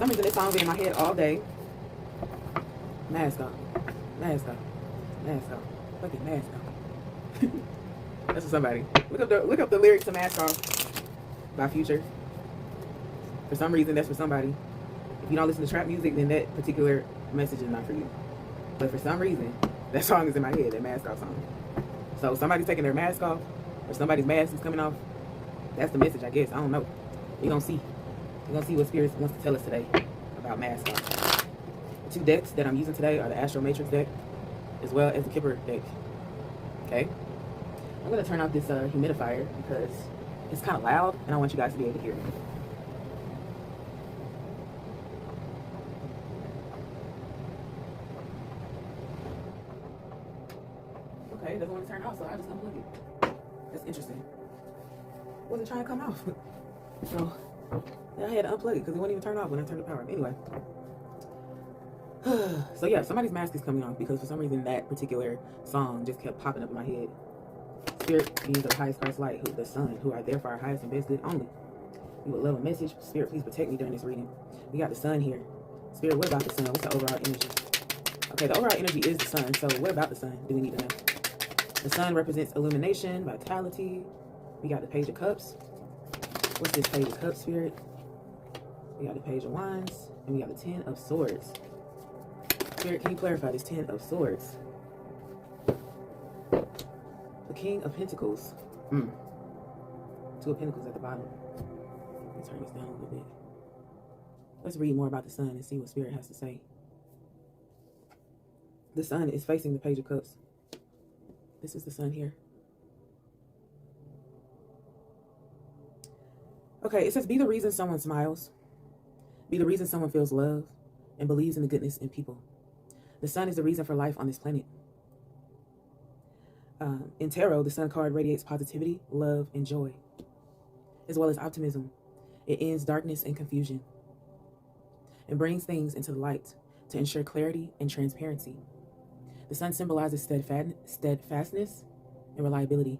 some reason this song been in my head all day. Mask off. Mask off. Mask off. Fucking mask off. That's for somebody. Look up the lyrics to Mask Off by Future. For some reason, that's for somebody. If you don't listen to trap music, then that particular message is not for you. But for some reason, that song is in my head, that Mask Off song. So somebody's taking their mask off, or somebody's mask is coming off. That's the message, I guess. I don't know. We're going to see. We're going to see what Spirit wants to tell us today about Mask Off. The two decks that I'm using today are the Astro Matrix deck, as well as the Kipper deck. Okay? I'm going to turn off this humidifier because it's kind of loud, and I want you guys to be able to hear me. Okay, it doesn't want to turn off, so I just unplug it. That's interesting. It wasn't trying to come off. So, yeah, I had to unplug it because it wouldn't even turn off when I turned the power on. Anyway. So yeah, somebody's mask is coming off because for some reason that particular song just kept popping up in my head. Spirit, beings of the highest Christ light, who the Son, who are there for our highest and best good only. We would love a message. Spirit, please protect me during this reading. We got the Sun here. Spirit, what about the Sun? What's the overall energy? Okay, the overall energy is the Sun. So what about the Sun do we need to know? The Sun represents illumination, vitality. We got the Page of Cups. What's this Page of Cups, Spirit? We got the Page of Wands. And we got the Ten of Swords. Spirit, can you clarify this Ten of Swords? The King of Pentacles. Two of Pentacles at the bottom. Let me turn this down a little bit. Let's read more about the Sun and see what Spirit has to say. The Sun is facing the Page of Cups. This is the Sun here. Okay, it says, be the reason someone smiles. Be the reason someone feels love and believes in the goodness in people. The Sun is the reason for life on this planet. In tarot, the Sun card radiates positivity, love, and joy, as well as optimism. It ends darkness and confusion and brings things into the light to ensure clarity and transparency. The Sun symbolizes steadfastness and reliability.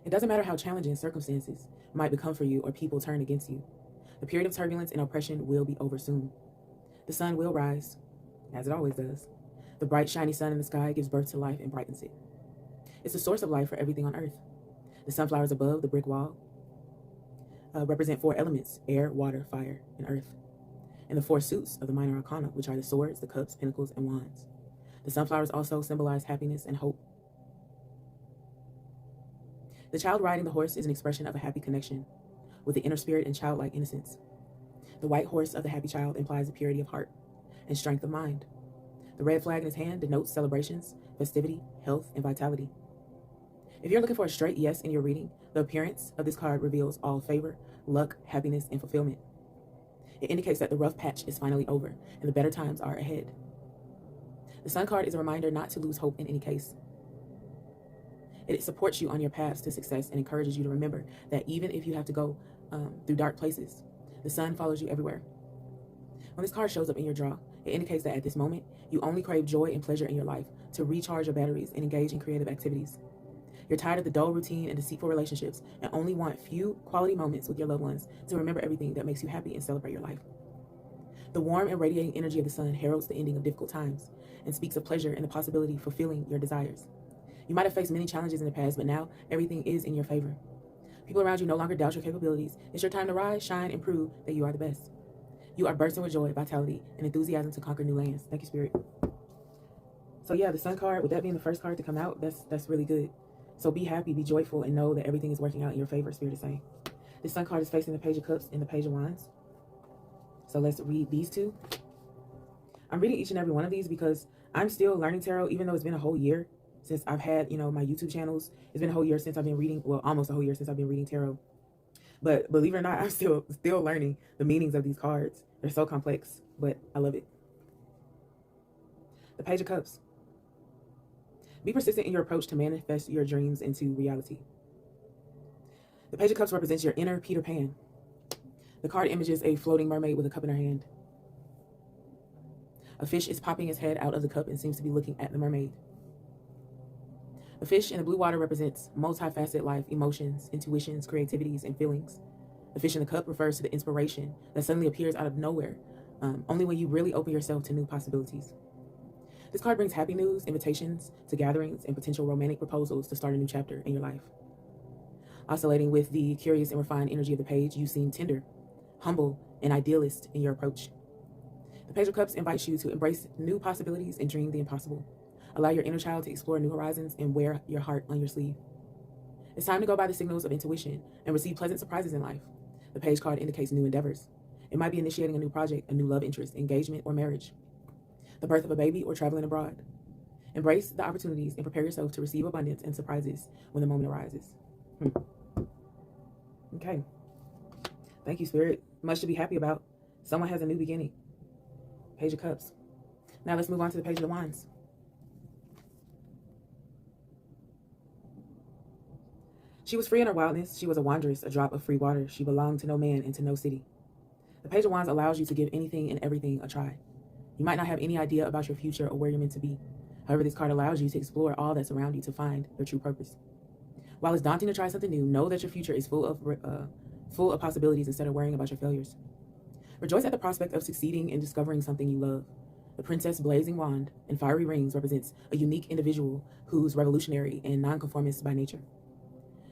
It doesn't matter how challenging circumstances might become for you or people turn against you. The period of turbulence and oppression will be over soon. The Sun will rise, as it always does. The bright, shiny sun in the sky gives birth to life and brightens it. It's the source of life for everything on earth. The sunflowers above the brick wall represent four elements: air, water, fire, and earth. And the four suits of the minor arcana, which are the swords, the cups, pentacles, and wands. The sunflowers also symbolize happiness and hope. The child riding the horse is an expression of a happy connection with the inner spirit and childlike innocence. The white horse of the happy child implies a purity of heart and strength of mind. The red flag in his hand denotes celebrations, festivity, health, and vitality. If you're looking for a straight yes in your reading, the appearance of this card reveals all favor, luck, happiness, and fulfillment. It indicates that the rough patch is finally over and the better times are ahead. The Sun card is a reminder not to lose hope in any case. It supports you on your paths to success and encourages you to remember that even if you have to go through dark places, the Sun follows you everywhere. When this card shows up in your draw, it indicates that at this moment, you only crave joy and pleasure in your life to recharge your batteries and engage in creative activities. You're tired of the dull routine and deceitful relationships and only want few quality moments with your loved ones to remember everything that makes you happy and celebrate your life. The warm and radiating energy of the Sun heralds the ending of difficult times and speaks of pleasure and the possibility of fulfilling your desires. You might have faced many challenges in the past, but now everything is in your favor. People around you no longer doubt your capabilities. It's your time to rise, shine, and prove that you are the best. You are bursting with joy, vitality, and enthusiasm to conquer new lands. Thank you, Spirit. So yeah, the Sun card, with that being the first card to come out, that's really good. So be happy, be joyful, and know that everything is working out in your favor, Spirit is saying. The Sun card is facing the Page of Cups and the Page of Wands. So let's read these two. I'm reading each and every one of these because I'm still learning tarot, even though it's been a whole year since I've had, my YouTube channels. It's been a whole year since I've been reading, well, almost a whole year since I've been reading tarot. But believe it or not, I'm still learning the meanings of these cards. They're so complex, but I love it. The Page of Cups. Be persistent in your approach to manifest your dreams into reality. The Page of Cups represents your inner Peter Pan. The card images a floating mermaid with a cup in her hand. A fish is popping its head out of the cup and seems to be looking at the mermaid. The fish in the blue water represents multifaceted life, emotions, intuitions, creativities, and feelings. The fish in the cup refers to the inspiration that suddenly appears out of nowhere, only when you really open yourself to new possibilities. This card brings happy news, invitations to gatherings, and potential romantic proposals to start a new chapter in your life. Oscillating with the curious and refined energy of the page, you seem tender, humble, and idealist in your approach. The Page of Cups invites you to embrace new possibilities and dream the impossible. Allow your inner child to explore new horizons and wear your heart on your sleeve. It's time to go by the signals of intuition and receive pleasant surprises in life. The Page card indicates new endeavors. It might be initiating a new project, a new love interest, engagement, or marriage, the birth of a baby, or traveling abroad. Embrace the opportunities and prepare yourself to receive abundance and surprises when the moment arises. Okay. Thank you, Spirit. Much to be happy about. Someone has a new beginning. Page of Cups. Now let's move on to the Page of the Wands. She was free in her wildness. She was a wanderess, a drop of free water. She belonged to no man and to no city. The Page of Wands allows you to give anything and everything a try. You might not have any idea about your future or where you're meant to be. However, this card allows you to explore all that's around you to find your true purpose. While it's daunting to try something new, know that your future is full of possibilities instead of worrying about your failures. Rejoice at the prospect of succeeding in discovering something you love. The Princess Blazing Wand and Fiery Rings represents a unique individual who's revolutionary and nonconformist by nature.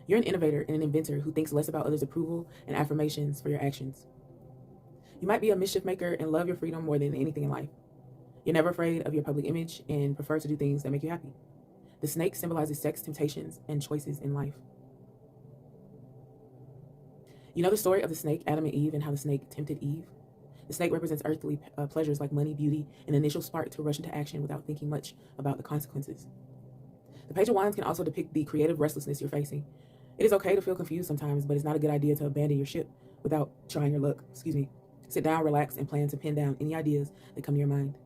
You're an innovator and an inventor who thinks less about others' approval and affirmations for your actions. You might be a mischief maker and love your freedom more than anything in life. You're never afraid of your public image and prefer to do things that make you happy. The snake symbolizes sex, temptations, and choices in life. You know the story of the snake, Adam and Eve, and how the snake tempted Eve? The snake represents earthly pleasures like money, beauty, and an initial spark to rush into action without thinking much about the consequences. The Page of Wands can also depict the creative restlessness you're facing. It is okay to feel confused sometimes, but it's not a good idea to abandon your ship without trying your luck. Sit down, relax, and plan to pin down any ideas that come to your mind.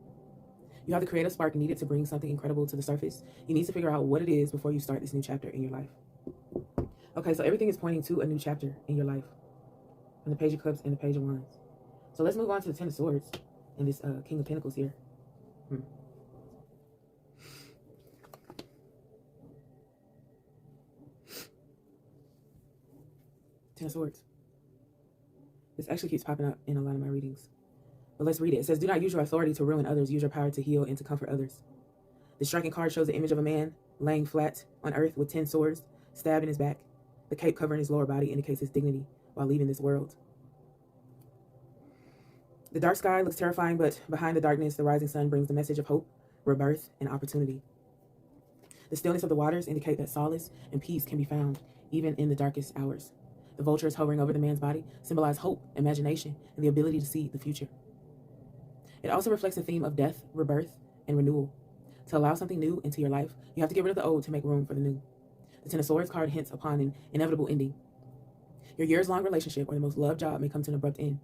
You have the creative spark needed to bring something incredible to the surface. You need to figure out what it is before you start this new chapter in your life. Okay, so everything is pointing to a new chapter in your life. From the Page of Cups and the Page of Wands. So let's move on to the Ten of Swords and this King of Pentacles here. Ten of Swords. This actually keeps popping up in a lot of my readings. But let's read it. It says, do not use your authority to ruin others. Use your power to heal and to comfort others. The striking card shows the image of a man laying flat on earth with 10 swords stabbed in his back. The cape covering his lower body indicates his dignity while leaving this world. The dark sky looks terrifying, but behind the darkness, the rising sun brings the message of hope, rebirth, and opportunity. The stillness of the waters indicate that solace and peace can be found even in the darkest hours. The vultures hovering over the man's body symbolize hope, imagination, and the ability to see the future. It also reflects a theme of death, rebirth, and renewal. To allow something new into your life, you have to get rid of the old to make room for the new. The Ten of Swords card hints upon an inevitable ending. Your years-long relationship or the most loved job may come to an abrupt end.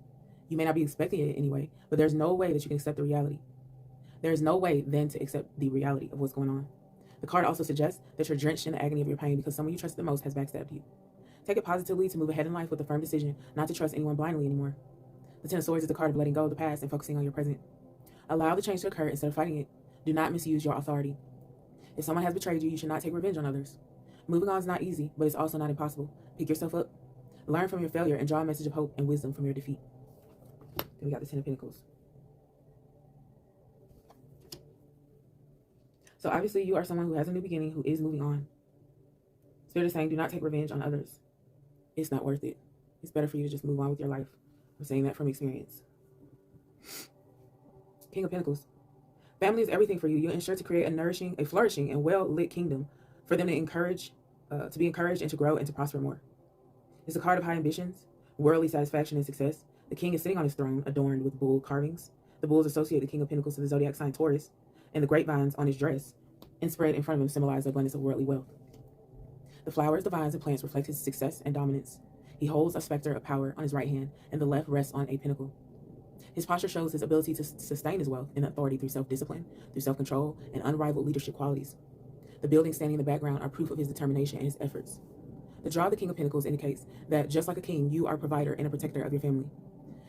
You may not be expecting it anyway, but there's no way that you can accept the reality. There is no way then to accept the reality of what's going on. The card also suggests that you're drenched in the agony of your pain because someone you trusted the most has backstabbed you. Take it positively to move ahead in life with a firm decision not to trust anyone blindly anymore. The Ten of Swords is the card of letting go of the past and focusing on your present. Allow the change to occur instead of fighting it. Do not misuse your authority. If someone has betrayed you, you should not take revenge on others. Moving on is not easy, but it's also not impossible. Pick yourself up, learn from your failure, and draw a message of hope and wisdom from your defeat. Then we got the Ten of Pentacles. So obviously you are someone who has a new beginning, who is moving on. Spirit is saying, do not take revenge on others. It's not worth it. It's better for you to just move on with your life. I'm saying that from experience. King of Pentacles. Family is everything for you. You'll ensure to create a flourishing, and well-lit kingdom for them to be encouraged and to grow and to prosper more. It's a card of high ambitions, worldly satisfaction, and success. The king is sitting on his throne, adorned with bull carvings. The bulls associate the King of Pentacles to the zodiac sign Taurus, and the grapevines on his dress and spread in front of him symbolize the abundance of worldly wealth. The flowers, the vines, and plants reflect his success and dominance. He holds a scepter of power on his right hand, and the left rests on a pinnacle. His posture shows his ability to sustain his wealth and authority through self-discipline, through self-control, and unrivaled leadership qualities. The buildings standing in the background are proof of his determination and his efforts. The draw of the King of Pentacles indicates that, just like a king, you are a provider and a protector of your family.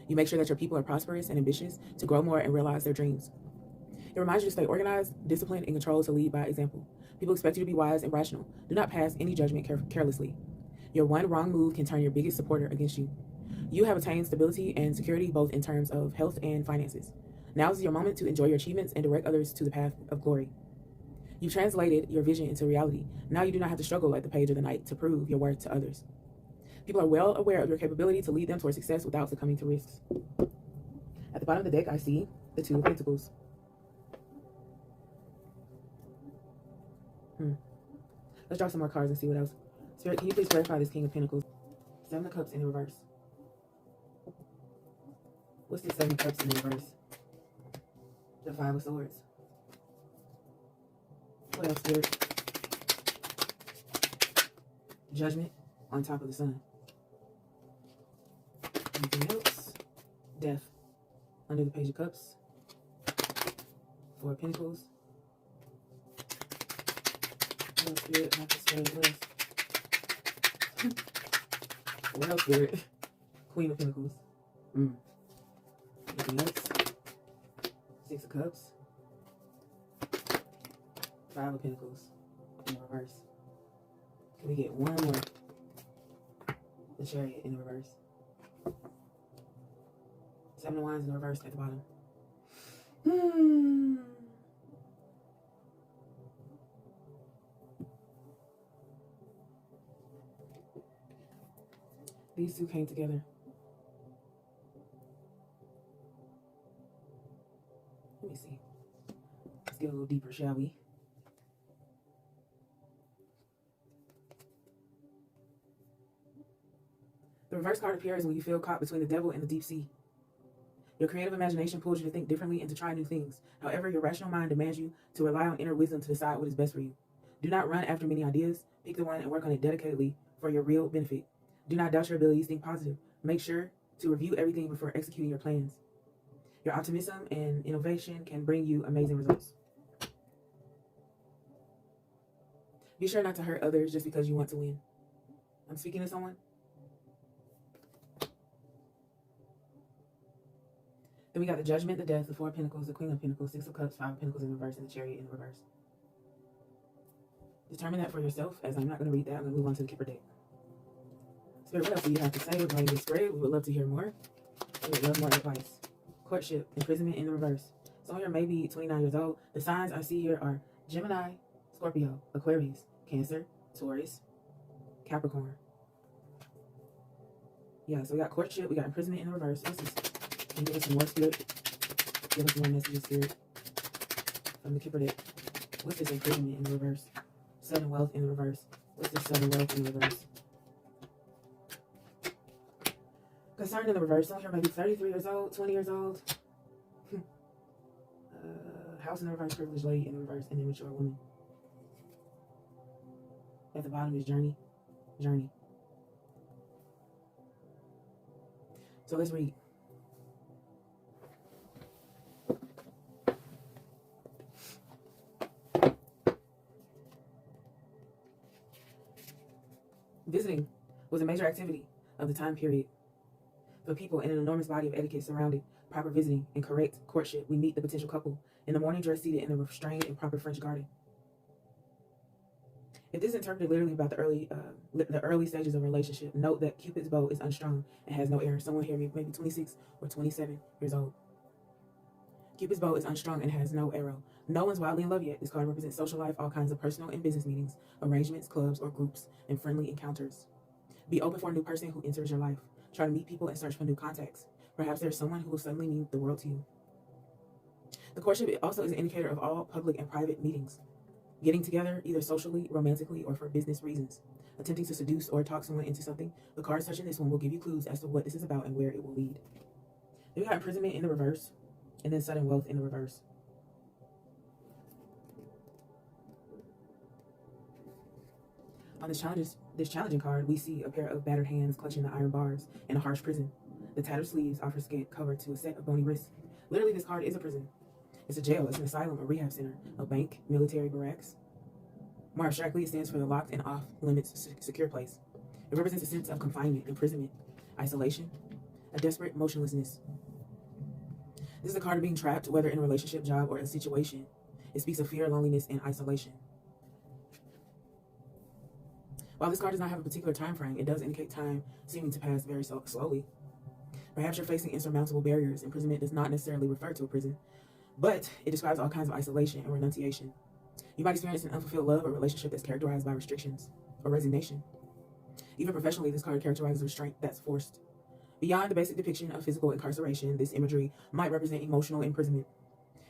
You make sure that your people are prosperous and ambitious, to grow more and realize their dreams. It reminds you to stay organized, disciplined, and controlled, to lead by example. People expect you to be wise and rational. Do not pass any judgment carelessly. Your one wrong move can turn your biggest supporter against you. You have attained stability and security both in terms of health and finances. Now is your moment to enjoy your achievements and direct others to the path of glory. You translated your vision into reality. Now you do not have to struggle like the page of the night to prove your worth to others. People are well aware of your capability to lead them toward success without succumbing to risks. At the bottom of the deck, I see the Two of Pentacles. Let's draw some more cards and see what else. Spirit, can you please clarify this King of Pentacles? Seven of Cups in the reverse. What's this Seven of Cups in the reverse? The Five of Swords. What else, Spirit? Judgment on top of the sun. Anything else? Death under the Page of Cups. Four of Pentacles. What else, Spirit? Not the Spirit. What else? What else, Spirit? Queen of Pentacles. Anything else? Six of Cups. Five of Pentacles in reverse. Can we get one more? The Chariot in the reverse. Seven of Wands in the reverse at the bottom. These two came together. Let me see. Let's get a little deeper, shall we? The reverse card appears when you feel caught between the devil and the deep sea. Your creative imagination pulls you to think differently and to try new things. However, your rational mind demands you to rely on inner wisdom to decide what is best for you. Do not run after many ideas. Pick the one and work on it dedicatedly for your real benefit. Do not doubt your abilities. Think positive. Make sure to review everything before executing your plans. Your optimism and innovation can bring you amazing results. Be sure not to hurt others just because you want to win. I'm speaking to someone. Then we got the Judgment, the Death, the Four of Pentacles, the Queen of Pentacles, Six of Cups, Five of Pentacles in reverse, and the Chariot in reverse. Determine that for yourself, as I'm not going to read that. I'm going to move on to the Kipper deck. Spirit, what else do you have to say regarding this spread? We would love to hear more. We would love more advice. Courtship, imprisonment in the reverse. Some of you may be 29 years old. The signs I see here are Gemini, Scorpio, Aquarius, Cancer, Taurus, Capricorn. Yeah, so we got courtship, we got imprisonment in the reverse. Can you give us some more, Spirit? Give us more messages, Spirit, from the Kipper deck. What's this imprisonment in the reverse? Sudden wealth in the reverse. What's this sudden wealth in the reverse? Concerned in the reverse. Some here maybe 33 years old, 20 years old. House in the reverse, privileged lady in the reverse, and immature woman. At the bottom is journey. Journey. So let's read. Visiting was a major activity of the time period. For people in an enormous body of etiquette surrounding proper visiting and correct courtship, we meet the potential couple in the morning dress seated in the restrained and proper French garden. If this is interpreted literally about the early stages of a relationship, note that Cupid's bow is unstrung and has no arrow. Someone here maybe 26 or 27 years old. Cupid's bow is unstrung and has no arrow. No one's wildly in love yet. This card represents social life, all kinds of personal and business meetings, arrangements, clubs, or groups, and friendly encounters. Be open for a new person who enters your life. Try to meet people and search for new contacts. Perhaps there's someone who will suddenly mean the world to you. The courtship also is an indicator of all public and private meetings. Getting together, either socially, romantically, or for business reasons. Attempting to seduce or talk someone into something. The cards touching this one will give you clues as to what this is about and where it will lead. Then we got imprisonment in the reverse, and then sudden wealth in the reverse. On this challenging card, we see a pair of battered hands clutching the iron bars in a harsh prison. The tattered sleeves offer scant cover to a set of bony wrists. Literally, this card is a prison. It's a jail, it's an asylum, a rehab center, a bank, military barracks. More abstractly, it stands for the locked and off-limits secure place. It represents a sense of confinement, imprisonment, isolation, a desperate motionlessness. This is a card of being trapped, whether in a relationship, job, or a situation. It speaks of fear, loneliness, and isolation. While this card does not have a particular time frame, it does indicate time seeming to pass very slowly. Perhaps you're facing insurmountable barriers. Imprisonment does not necessarily refer to a prison, but it describes all kinds of isolation and renunciation. You might experience an unfulfilled love or relationship that's characterized by restrictions or resignation. Even professionally, this card characterizes restraint that's forced. Beyond the basic depiction of physical incarceration, this imagery might represent emotional imprisonment.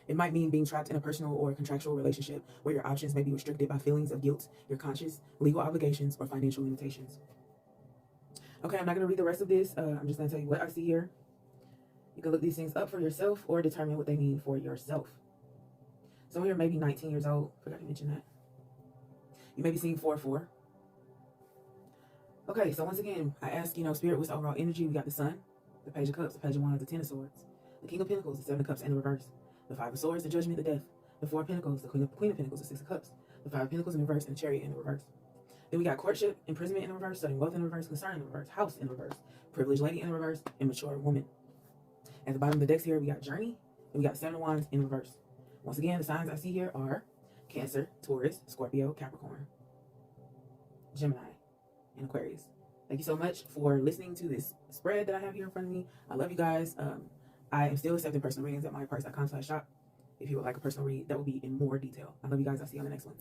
It might mean being trapped in a personal or contractual relationship where your options may be restricted by feelings of guilt, your conscience, legal obligations, or financial limitations. Okay, I'm not going to read the rest of this. I'm just going to tell you what I see here. You can look these things up for yourself or determine what they mean for yourself. Someone here may be 19 years old. Forgot to mention that. You may be seeing 4-4. Okay, so once again, I ask, Spirit, what's the overall energy? We got the Sun, the Page of Cups, the Page of Wands, the Ten of Swords, the King of Pentacles, the Seven of Cups, and the reverse, the Five of Swords, the Judgment, the Death, the Four of Pentacles, the Queen of Pentacles, the Six of Cups, the Five of Pentacles in reverse, and the Chariot in the reverse. Then we got Courtship, Imprisonment in the reverse, Sudden Wealth in the reverse, Concern in the reverse, House in the reverse, Privileged Lady in the reverse, and Mature Woman. At the bottom of the decks here, we got Journey, and we got Seven of Wands in reverse. Once again, the signs I see here are Cancer, Taurus, Scorpio, Capricorn, Gemini, and Aquarius. Thank you so much for listening to this spread that I have here in front of me. I love you guys. I am still accepting personal readings at myprice.com/shop. If you would like a personal read, that will be in more detail. I love you guys. I'll see you on the next one.